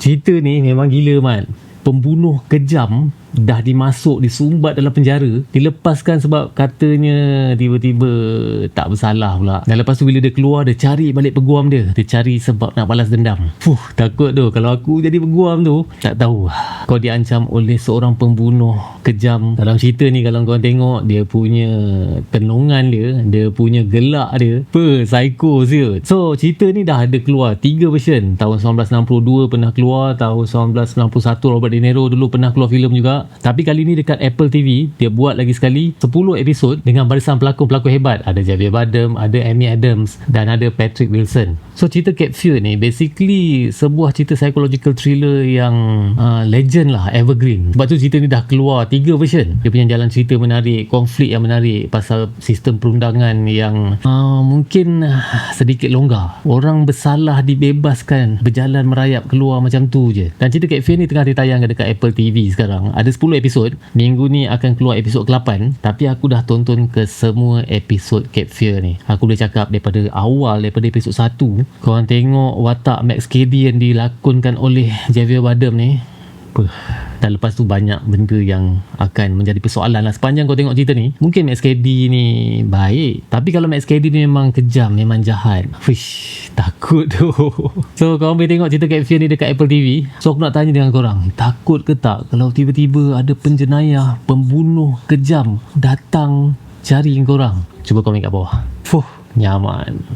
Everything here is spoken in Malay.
Cerita ni memang gila, Mat. Pembunuh kejam dah disumbat dalam penjara, dilepaskan sebab katanya tiba-tiba tak bersalah pula. Dan lepas tu bila dia keluar, dia cari balik peguam dia cari sebab nak balas dendam. Takut tu kalau aku jadi peguam tu. Tak tahu kau diancam oleh seorang pembunuh kejam. Dalam cerita ni kalau kau tengok, dia punya tenungan dia punya gelak dia psycho siut. So cerita ni dah ada keluar 3 version. Tahun 1962 pernah keluar, tahun 1991 Robert De Niro dulu pernah keluar filem juga. Tapi kali ni dekat Apple TV dia buat lagi sekali 10 episod dengan barisan pelakon-pelakon hebat. Ada Javier Bardem, ada Amy Adams dan ada Patrick Wilson. So cerita Cape Fear ni basically sebuah cerita psychological thriller yang legend lah, evergreen. Sebab tu cerita ni dah keluar 3 version. Dia punya jalan cerita menarik, konflik yang menarik, pasal sistem perundangan yang mungkin sedikit longgar. Orang bersalah dibebaskan, berjalan merayap keluar macam tu je. Dan cerita Cape Fear ni tengah ditayangkan dekat Apple TV sekarang. Ada 10 episod. Minggu ni akan keluar episod ke-8. Tapi aku dah tonton ke semua episod Cape Fear ni. Aku boleh cakap daripada awal, daripada episod 1, korang tengok watak Max Cady yang dilakonkan oleh Javier Bardem ni. Dan lepas tu banyak benda yang akan menjadi persoalan lah sepanjang kau tengok cerita ni. Mungkin Max Cady ni baik, tapi kalau Max Cady ni memang kejam, memang jahat, takut tu. So korang boleh tengok cerita Cape Fear ni dekat Apple TV. So aku nak tanya dengan korang, takut ke tak kalau tiba-tiba ada penjenayah, pembunuh kejam datang cari korang? Cuba komen kat bawah. Nyaman.